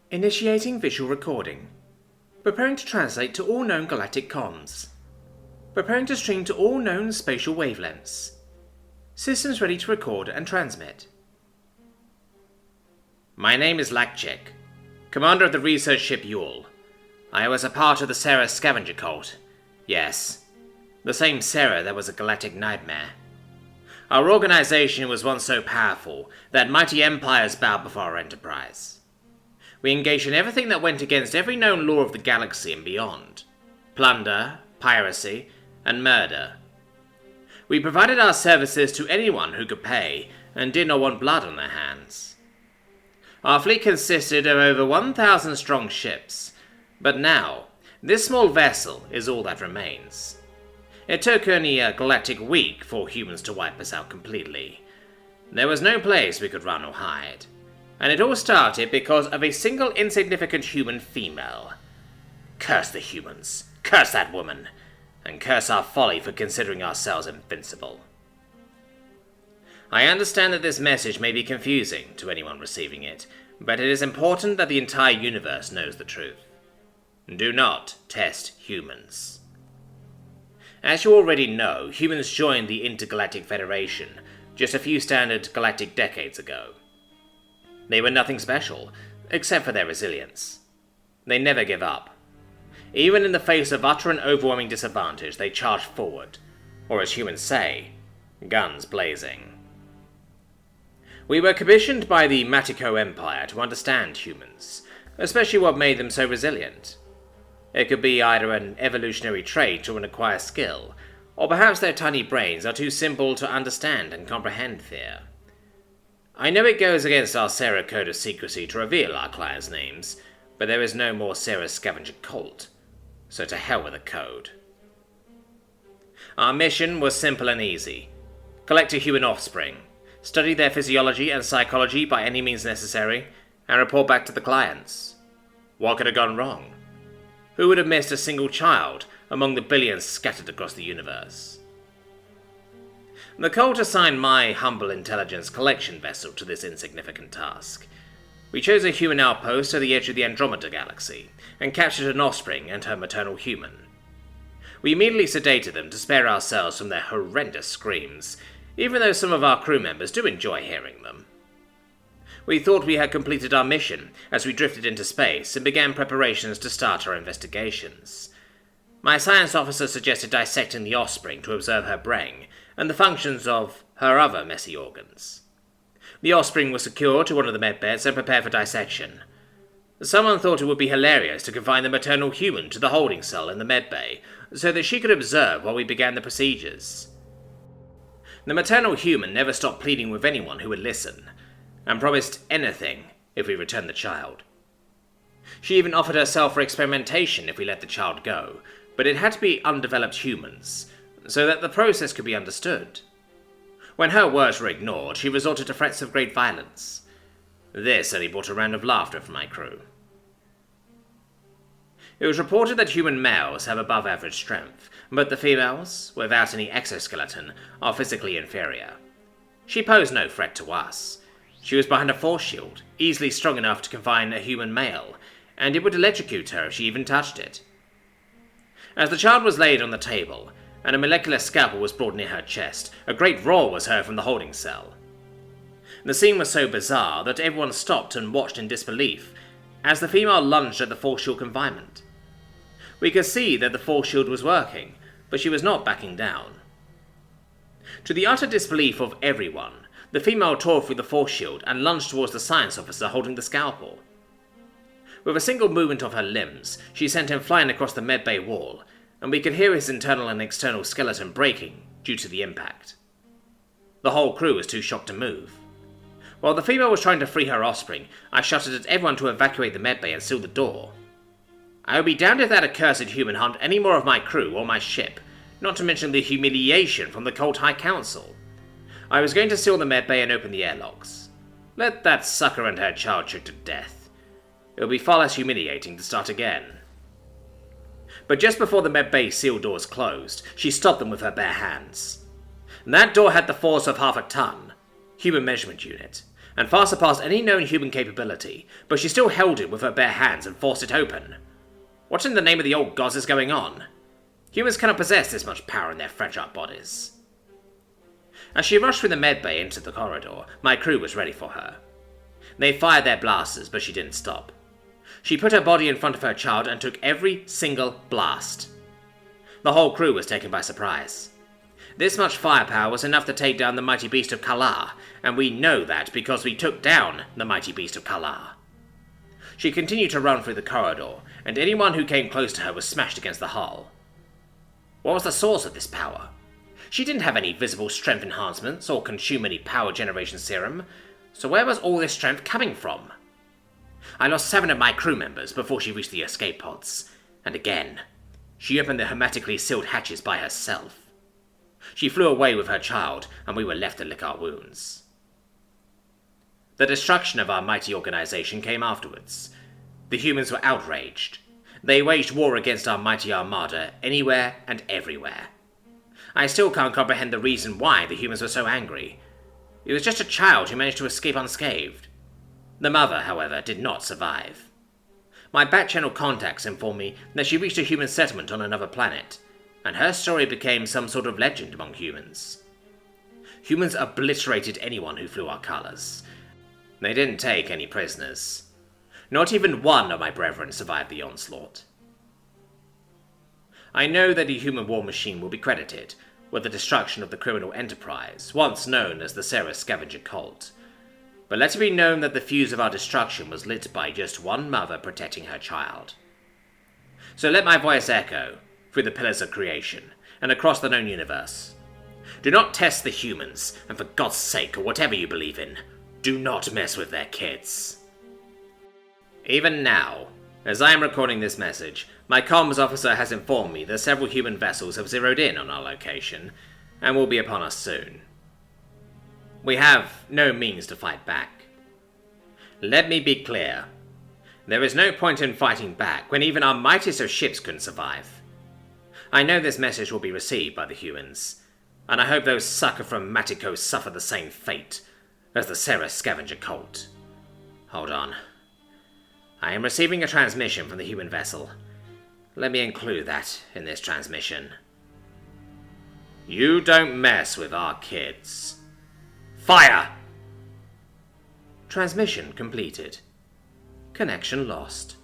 Initiating visual recording. Preparing to translate to all known galactic comms. Preparing to stream to all known spatial wavelengths. Systems ready to record and transmit. My name is Lakchik, commander of the research ship Yule. I was a part of the Sarah scavenger cult. Yes, the same Sarah that was a galactic nightmare. Our organization was once so powerful that mighty empires bowed before our enterprise. We engaged in everything that went against every known law of the galaxy and beyond. Plunder, piracy, and murder. We provided our services to anyone who could pay and did not want blood on their hands. Our fleet consisted of over 1,000 strong ships, but now, this small vessel is all that remains. It took only a galactic week for humans to wipe us out completely. There was no place we could run or hide. And it all started because of a single insignificant human female. Curse the humans, curse that woman, and curse our folly for considering ourselves invincible. I understand that this message may be confusing to anyone receiving it, but it is important that the entire universe knows the truth. Do not test humans. As you already know, humans joined the Intergalactic Federation just a few standard galactic decades ago. They were nothing special, except for their resilience. They never give up. Even in the face of utter and overwhelming disadvantage, they charged forward, or as humans say, guns blazing. We were commissioned by the Matiko Empire to understand humans, especially what made them so resilient. It could be either an evolutionary trait or an acquired skill, or perhaps their tiny brains are too simple to understand and comprehend fear. I know it goes against our Sarah code of secrecy to reveal our clients' names, but there is no more Sarah scavenger cult, so to hell with the code. Our mission was simple and easy. Collect a human offspring, study their physiology and psychology by any means necessary, and report back to the clients. What could have gone wrong? Who would have missed a single child among the billions scattered across the universe? The cult assigned my humble intelligence collection vessel to this insignificant task. We chose a human outpost at the edge of the Andromeda galaxy, and captured an offspring and her maternal human. We immediately sedated them to spare ourselves from their horrendous screams, even though some of our crew members do enjoy hearing them. We thought we had completed our mission as we drifted into space and began preparations to start our investigations. My science officer suggested dissecting the offspring to observe her brain and the functions of her other messy organs. The offspring was secured to one of the medbeds and prepared for dissection. Someone thought it would be hilarious to confine the maternal human to the holding cell in the medbay so that she could observe while we began the procedures. The maternal human never stopped pleading with anyone who would listen, and promised anything if we returned the child. She even offered herself for experimentation if we let the child go, but it had to be undeveloped humans, so that the process could be understood. When her words were ignored, she resorted to threats of great violence. This only brought a round of laughter from my crew. It was reported that human males have above average strength, but the females, without any exoskeleton, are physically inferior. She posed no threat to us. She was behind a force shield, easily strong enough to confine a human male, and it would electrocute her if she even touched it. As the child was laid on the table, and a molecular scalpel was brought near her chest, a great roar was heard from the holding cell. The scene was so bizarre that everyone stopped and watched in disbelief as the female lunged at the force shield confinement. We could see that the force shield was working, but she was not backing down. To the utter disbelief of everyone, the female tore through the force shield and lunged towards the science officer holding the scalpel. With a single movement of her limbs, she sent him flying across the medbay wall, and we could hear his internal and external skeleton breaking due to the impact. The whole crew was too shocked to move. While the female was trying to free her offspring, I shouted at everyone to evacuate the medbay and seal the door. I would be damned if that accursed human harmed any more of my crew or my ship, not to mention the humiliation from the Cult High Council. I was going to seal the medbay and open the airlocks. Let that sucker and her child choke to death. It will be far less humiliating to start again. But just before the medbay seal doors closed, she stopped them with her bare hands. That door had the force of half a ton. human measurement unit, and far surpassed any known human capability, but she still held it with her bare hands and forced it open. What in the name of the old gods is going on? Humans cannot possess this much power in their fragile bodies. As she rushed through the medbay into the corridor, my crew was ready for her. They fired their blasters, but she didn't stop. She put her body in front of her child and took every single blast. The whole crew was taken by surprise. This much firepower was enough to take down the mighty beast of Kala, and we know that because we took down the mighty beast of Kala. She continued to run through the corridor, and anyone who came close to her was smashed against the hull. What was the source of this power? She didn't have any visible strength enhancements or consume any power generation serum, so where was all this strength coming from? I lost 7 of my crew members before she reached the escape pods, and again, she opened the hermetically sealed hatches by herself. She flew away with her child, and we were left to lick our wounds. The destruction of our mighty organization came afterwards. The humans were outraged. They waged war against our mighty armada anywhere and everywhere. I still can't comprehend the reason why the humans were so angry. It was just a child who managed to escape unscathed. The mother, however, did not survive. My back-channel contacts informed me that she reached a human settlement on another planet, and her story became some sort of legend among humans. Humans obliterated anyone who flew our colors. They didn't take any prisoners. Not even one of my brethren survived the onslaught. I know that the human war machine will be credited with the destruction of the criminal enterprise, once known as the Sarah Scavenger cult. But let it be known that the fuse of our destruction was lit by just one mother protecting her child. So let my voice echo through the pillars of creation and across the known universe. Do not test the humans, and for God's sake, or whatever you believe in, do not mess with their kids. Even now, as I am recording this message, my comms officer has informed me that several human vessels have zeroed in on our location and will be upon us soon. We have no means to fight back. Let me be clear. There is no point in fighting back when even our mightiest of ships couldn't survive. I know this message will be received by the humans, and I hope those suckers from Matiko suffer the same fate as the Sarah Scavenger cult. Hold on. I am receiving a transmission from the human vessel. Let me include that in this transmission. You don't mess with our kids. Fire! Transmission completed. Connection lost.